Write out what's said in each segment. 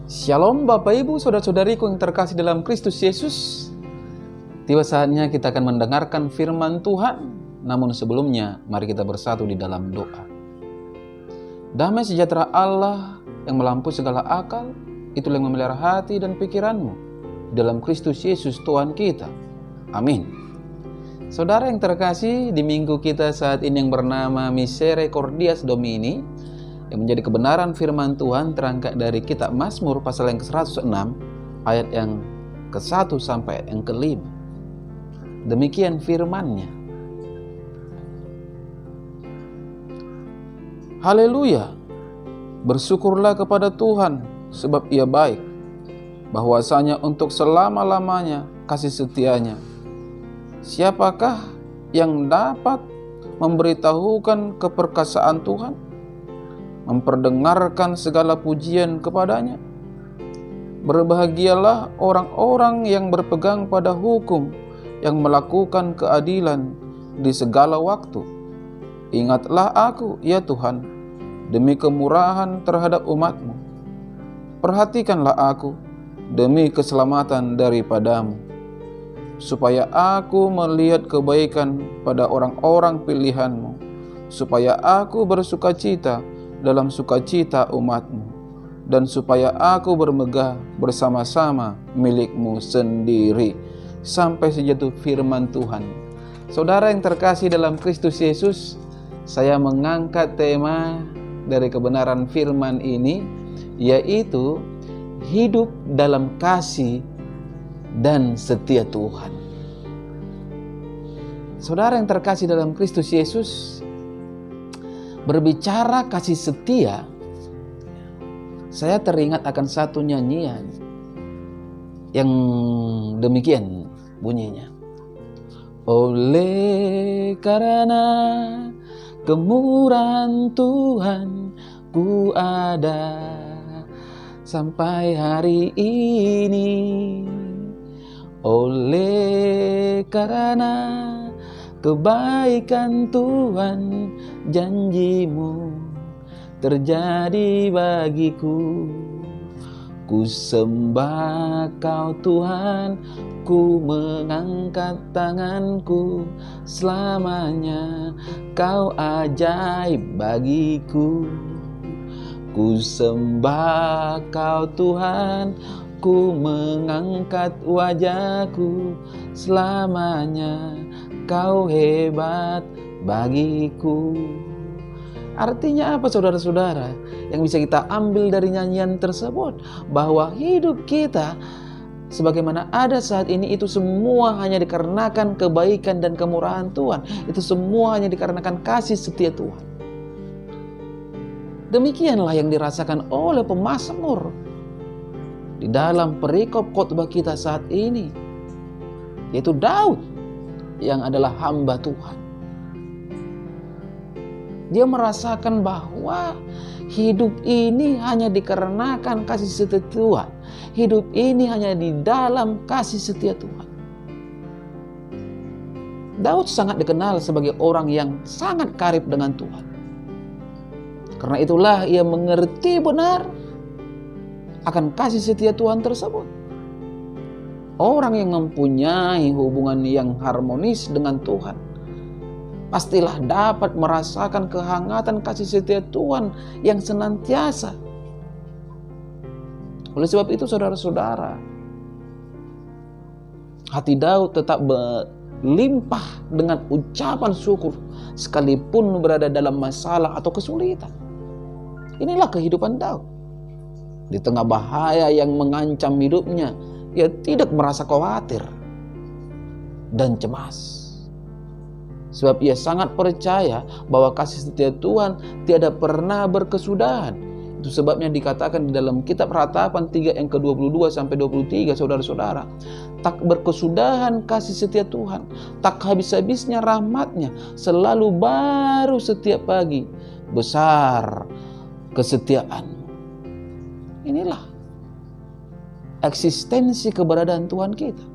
Shalom Bapak Ibu, Saudara-saudariku yang terkasih dalam Kristus Yesus. Tiba saatnya kita akan mendengarkan firman Tuhan. Namun sebelumnya, mari kita bersatu di dalam doa. Damai sejahtera Allah yang melampaui segala akal, itulah yang memelihara hati dan pikiranmu dalam Kristus Yesus Tuhan kita. Amin. Saudara yang terkasih, di minggu kita saat ini yang bernama Misericordias Domini, yang menjadi kebenaran firman Tuhan terangkat dari kitab Mazmur pasal yang ke-106 ayat yang ke-1 sampai yang ke-5. Demikian firman-Nya. Haleluya. Bersyukurlah kepada Tuhan sebab Ia baik, bahwasanya untuk selama-lamanya kasih setia-Nya. Siapakah yang dapat memberitahukan keperkasaan Tuhan? Memperdengarkan segala pujian kepadanya. Berbahagialah orang-orang yang berpegang pada hukum, yang melakukan keadilan di segala waktu. Ingatlah aku, ya Tuhan, demi kemurahan terhadap umat-Mu. Perhatikanlah aku demi keselamatan daripadamu, supaya aku melihat kebaikan pada orang-orang pilihan-Mu, supaya aku bersukacita dalam sukacita umat-Mu, dan supaya aku bermegah bersama-sama milik-Mu sendiri. Sampai sejatuh firman Tuhan. Saudara yang terkasih dalam Kristus Yesus, saya mengangkat tema dari kebenaran firman ini, yaitu hidup dalam kasih dan setia Tuhan. Saudara yang terkasih dalam Kristus Yesus, berbicara kasih setia, saya teringat akan satu nyanyian yang demikian bunyinya. Oleh karena kemurahan Tuhan ku ada sampai hari ini. Oleh karena kebaikan Tuhan, janji-Mu terjadi bagiku. Ku sembah Kau Tuhan, ku mengangkat tanganku, selamanya Kau ajaib bagiku. Ku sembah Kau Tuhan, ku mengangkat wajahku, selamanya Kau hebat bagiku. Artinya apa saudara-saudara? Yang bisa kita ambil dari nyanyian tersebut, bahwa hidup kita sebagaimana ada saat ini itu semua hanya dikarenakan kebaikan dan kemurahan Tuhan. Itu semua hanya dikarenakan kasih setia Tuhan. Demikianlah yang dirasakan oleh pemazmur di dalam perikop khotbah kita saat ini, yaitu Daud yang adalah hamba Tuhan. Dia merasakan bahwa hidup ini hanya dikarenakan kasih setia Tuhan. Hidup ini hanya di dalam kasih setia Tuhan. Daud sangat dikenal sebagai orang yang sangat karib dengan Tuhan. Karena itulah ia mengerti benar akan kasih setia Tuhan tersebut. Orang yang mempunyai hubungan yang harmonis dengan Tuhan pastilah dapat merasakan kehangatan kasih setia Tuhan yang senantiasa. Oleh sebab itu saudara-saudara, hati Daud tetap berlimpah dengan ucapan syukur sekalipun berada dalam masalah atau kesulitan. Inilah kehidupan Daud. Di tengah bahaya yang mengancam hidupnya, ia tidak merasa khawatir dan cemas. Sebab ia sangat percaya bahwa kasih setia Tuhan tiada pernah berkesudahan. Itu sebabnya dikatakan di dalam kitab Ratapan 3 yang ke-22 sampai 23, saudara-saudara. Tak berkesudahan kasih setia Tuhan, tak habis-habisnya rahmat-Nya, selalu baru setiap pagi, besar kesetiaan. Inilah eksistensi keberadaan Tuhan kita.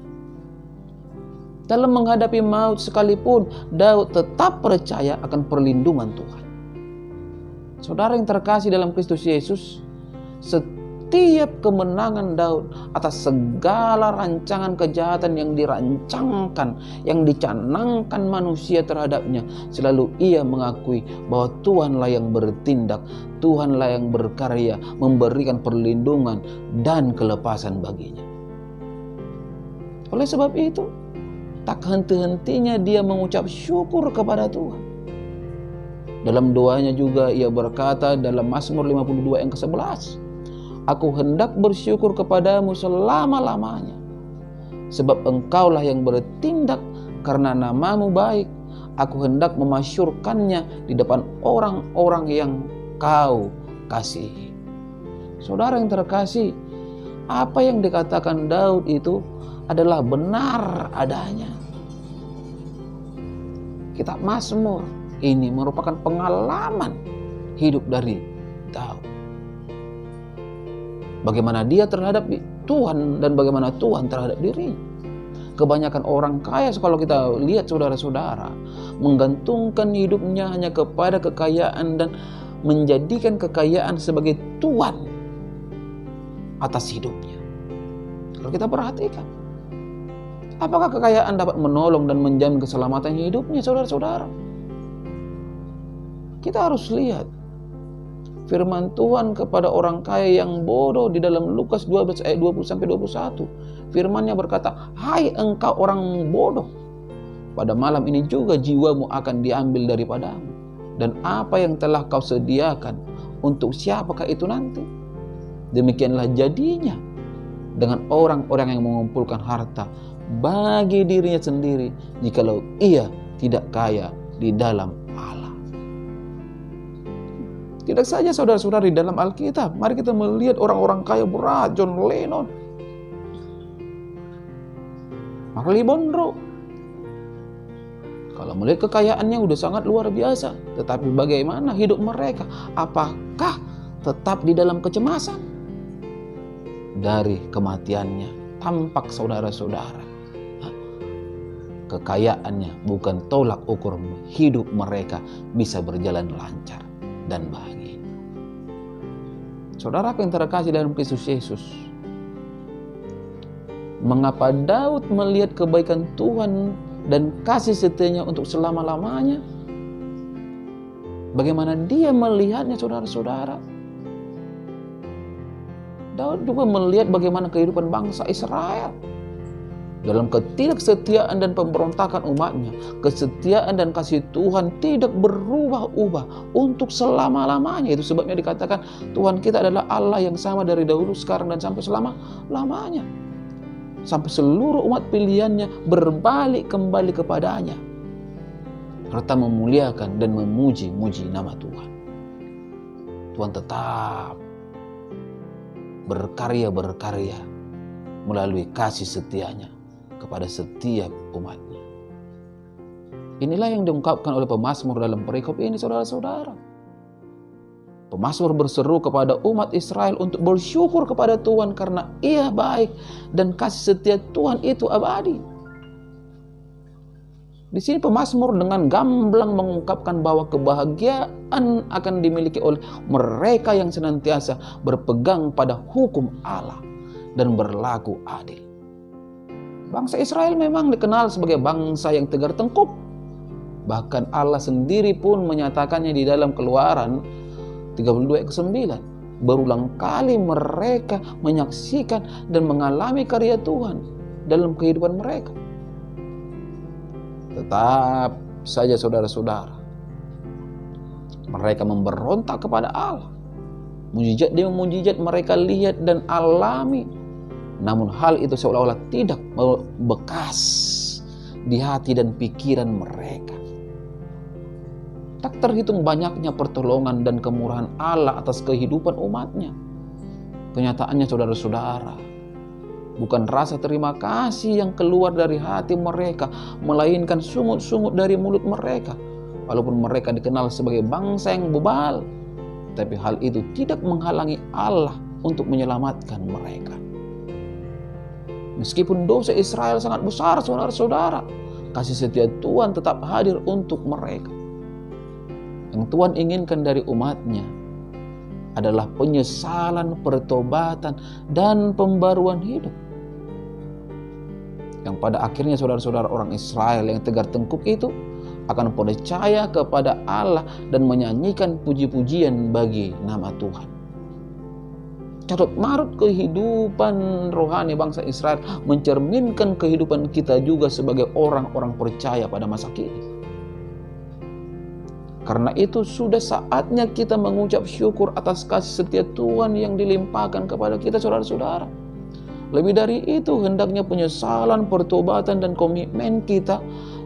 Dalam menghadapi maut sekalipun, Daud tetap percaya akan perlindungan Tuhan. Saudara yang terkasih dalam Kristus Yesus, setiap kemenangan Daud atas segala rancangan kejahatan yang dirancangkan, yang dicanangkan manusia terhadapnya, selalu ia mengakui bahwa Tuhanlah yang bertindak, Tuhanlah yang berkarya, memberikan perlindungan dan kelepasan baginya. Oleh sebab itu, tak henti-hentinya dia mengucap syukur kepada Tuhan. Dalam doanya juga ia berkata dalam Mazmur 52 yang ke-11, "Aku hendak bersyukur kepadamu selama-lamanya, sebab engkaulah yang bertindak karena namamu baik. Aku hendak memasyurkannya di depan orang-orang yang kau kasihi." Saudara yang terkasih, apa yang dikatakan Daud itu adalah benar adanya. Kitab Mazmur ini merupakan pengalaman hidup dari Daud. Bagaimana dia terhadap Tuhan dan bagaimana Tuhan terhadap dirinya. Kebanyakan orang kaya, kalau kita lihat saudara-saudara, menggantungkan hidupnya hanya kepada kekayaan dan menjadikan kekayaan sebagai tuan atas hidupnya. Kalau kita perhatikan, apakah kekayaan dapat menolong dan menjamin keselamatan hidupnya, saudara-saudara? Kita harus lihat firman Tuhan kepada orang kaya yang bodoh di dalam Lukas 12 ayat 20-21. Firman-Nya berkata, "Hai engkau orang bodoh, pada malam ini juga jiwamu akan diambil daripadamu. Dan apa yang telah kau sediakan, untuk siapakah itu nanti? Demikianlah jadinya dengan orang-orang yang mengumpulkan harta bagi dirinya sendiri, jikalau ia tidak kaya di dalam Allah." Tidak saja saudara-saudara di dalam Alkitab, mari kita melihat orang-orang kaya berat, John Lennon, Marley Monroe. Kalau melihat kekayaannya udah sangat luar biasa, tetapi bagaimana hidup mereka? Apakah tetap di dalam kecemasan? Dari kematiannya tampak saudara-saudara, kekayaannya bukan tolak ukur hidup mereka bisa berjalan lancar dan bahagia. Saudara yang terkasih dalam Kristus Yesus, mengapa Daud melihat kebaikan Tuhan dan kasih setianya untuk selama-lamanya? Bagaimana dia melihatnya, saudara-saudara? Daud juga melihat bagaimana kehidupan bangsa Israel dalam ketidaksetiaan dan pemberontakan umatnya. Kesetiaan dan kasih Tuhan tidak berubah-ubah untuk selama-lamanya. Itu sebabnya dikatakan Tuhan kita adalah Allah yang sama dari dahulu, sekarang, dan sampai selama-lamanya. Sampai seluruh umat pilihannya berbalik kembali kepadanya, serta memuliakan dan memuji-muji nama Tuhan. Tuhan tetap berkarya melalui kasih setianya kepada setiap umatnya. Inilah yang diungkapkan oleh pemazmur dalam perikop ini, saudara-saudara. Pemazmur berseru kepada umat Israel untuk bersyukur kepada Tuhan karena Ia baik dan kasih setia Tuhan itu abadi. Di sini pemazmur dengan gamblang mengungkapkan bahwa kebahagiaan akan dimiliki oleh mereka yang senantiasa berpegang pada hukum Allah dan berlaku adil. Bangsa Israel memang dikenal sebagai bangsa yang tegar tengkuk. Bahkan Allah sendiri pun menyatakannya di dalam Keluaran 32:9. Berulang kali mereka menyaksikan dan mengalami karya Tuhan dalam kehidupan mereka. Tetap saja saudara-saudara, mereka memberontak kepada Allah. Mujizat demi mujizat mereka lihat dan alami, namun hal itu seolah-olah tidak membekas di hati dan pikiran mereka. Tak terhitung banyaknya pertolongan dan kemurahan Allah atas kehidupan umatnya. Kenyataannya saudara-saudara, bukan rasa terima kasih yang keluar dari hati mereka, melainkan sungut-sungut dari mulut mereka. Walaupun mereka dikenal sebagai bangsa yang bebal, tapi hal itu tidak menghalangi Allah untuk menyelamatkan mereka. Meskipun dosa Israel sangat besar, saudara-saudara, kasih setia Tuhan tetap hadir untuk mereka. Yang Tuhan inginkan dari umatnya adalah penyesalan, pertobatan, dan pembaruan hidup. Yang pada akhirnya saudara-saudara orang Israel yang tegar tengkuk itu akan percaya kepada Allah dan menyanyikan puji-pujian bagi nama Tuhan. Carut marut kehidupan rohani bangsa Israel mencerminkan kehidupan kita juga sebagai orang-orang percaya pada masa kini. Karena itu sudah saatnya kita mengucap syukur atas kasih setia Tuhan yang dilimpahkan kepada kita, saudara-saudara. Lebih dari itu, hendaknya penyesalan, pertobatan, dan komitmen kita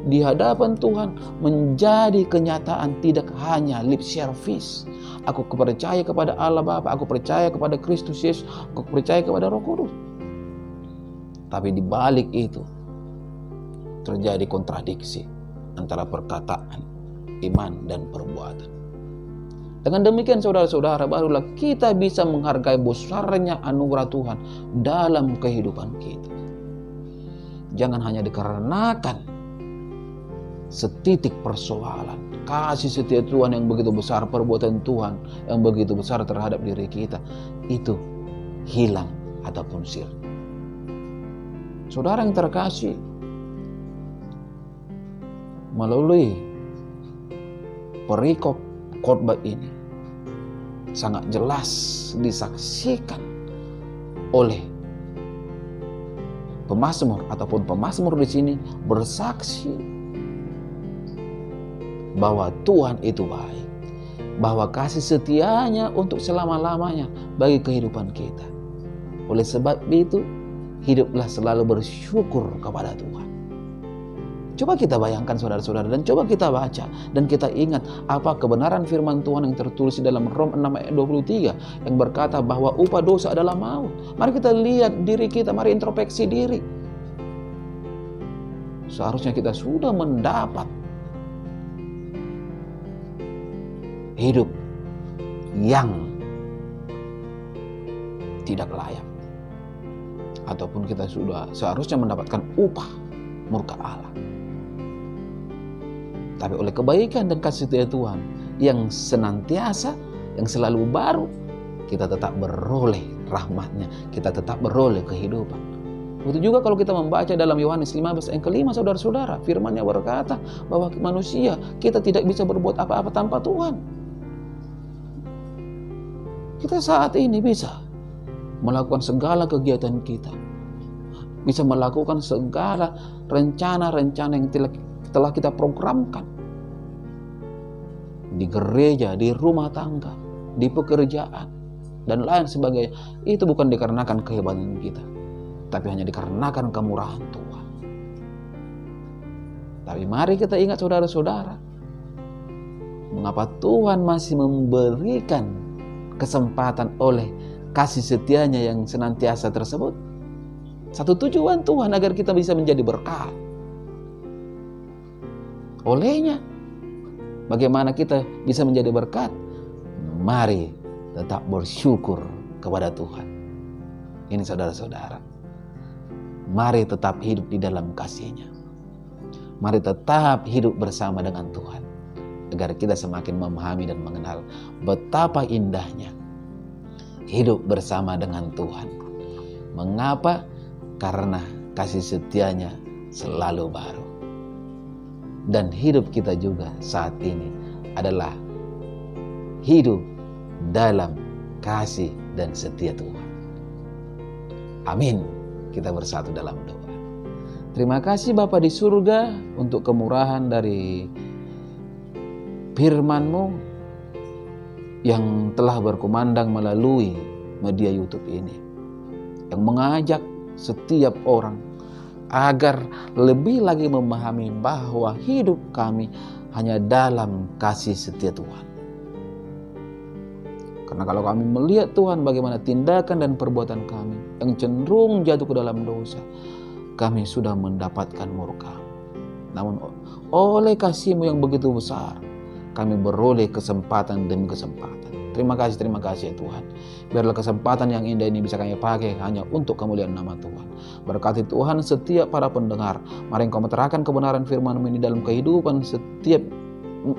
di hadapan Tuhan menjadi kenyataan, tidak hanya lip service. Aku percaya kepada Allah Bapa, aku percaya kepada Kristus Yesus, aku percaya kepada Roh Kudus. Tapi di balik itu terjadi kontradiksi antara perkataan, iman, dan perbuatan. Dengan demikian saudara-saudara, barulah kita bisa menghargai besarnya anugerah Tuhan dalam kehidupan kita. Jangan hanya dikarenakan setitik persoalan, kasih setia Tuhan yang begitu besar, perbuatan Tuhan yang begitu besar terhadap diri kita, itu hilang ataupun sirna. Saudara yang terkasih, melalui perikop khotbah ini sangat jelas disaksikan oleh pemazmur ataupun pemazmur di sini bersaksi bahwa Tuhan itu baik, bahwa kasih setianya untuk selama-lamanya bagi kehidupan kita. Oleh sebab itu, hiduplah selalu bersyukur kepada Tuhan. Coba kita bayangkan saudara-saudara, dan coba kita baca dan kita ingat apa kebenaran firman Tuhan yang tertulis di dalam Rom 6 ayat 23 yang berkata bahwa upah dosa adalah maut. Mari kita lihat diri kita, mari introspeksi diri. Seharusnya kita sudah mendapat hidup yang tidak layak, ataupun kita sudah seharusnya mendapatkan upah murka Allah. Tapi oleh kebaikan dan kasih setia Tuhan yang senantiasa, yang selalu baru, kita tetap beroleh rahmat-Nya, kita tetap beroleh kehidupan. Begitu juga kalau kita membaca dalam Yohanes 15 ayat ke-5, saudara-saudara, firman-Nya berkata bahwa manusia, kita tidak bisa berbuat apa-apa tanpa Tuhan. Kita saat ini bisa melakukan segala kegiatan kita, bisa melakukan segala rencana-rencana yang telah kita programkan di gereja, di rumah tangga, di pekerjaan, dan lain sebagainya. Itu bukan dikarenakan kehebatan kita, tapi hanya dikarenakan kemurahan Tuhan. Tapi mari kita ingat saudara-saudara, mengapa Tuhan masih memberikan kesempatan oleh kasih setianya yang senantiasa tersebut. Satu tujuan Tuhan agar kita bisa menjadi berkat. Olehnya, bagaimana kita bisa menjadi berkat? Mari tetap bersyukur kepada Tuhan. Ini saudara-saudara, mari tetap hidup di dalam kasih-Nya. Mari tetap hidup bersama dengan Tuhan, agar kita semakin memahami dan mengenal betapa indahnya hidup bersama dengan Tuhan. Mengapa? Karena kasih setianya selalu baru. Dan hidup kita juga saat ini adalah hidup dalam kasih dan setia Tuhan. Amin. Kita bersatu dalam doa. Terima kasih Bapa di surga untuk kemurahan dari firman-Mu yang telah berkumandang melalui media YouTube ini, yang mengajak setiap orang agar lebih lagi memahami bahwa hidup kami hanya dalam kasih setia Tuhan. Karena kalau kami melihat Tuhan bagaimana tindakan dan perbuatan kami yang cenderung jatuh ke dalam dosa, kami sudah mendapatkan murka. Namun oleh kasih-Mu yang begitu besar, kami beroleh kesempatan demi kesempatan. Terima kasih ya Tuhan. Biarlah kesempatan yang indah ini bisa kami pakai hanya untuk kemuliaan nama Tuhan. Berkati Tuhan setiap para pendengar. Mari Engkau meterangkan kebenaran firman-Mu ini dalam kehidupan setiap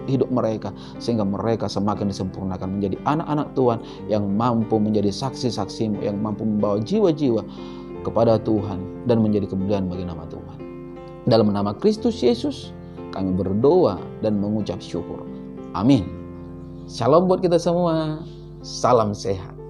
hidup mereka, sehingga mereka semakin disempurnakan menjadi anak-anak Tuhan yang mampu menjadi saksi-saksi-Mu, yang mampu membawa jiwa-jiwa kepada Tuhan dan menjadi kemuliaan bagi nama Tuhan. Dalam nama Kristus Yesus kami berdoa dan mengucap syukur. Amin. Shalom buat kita semua. Salam sehat.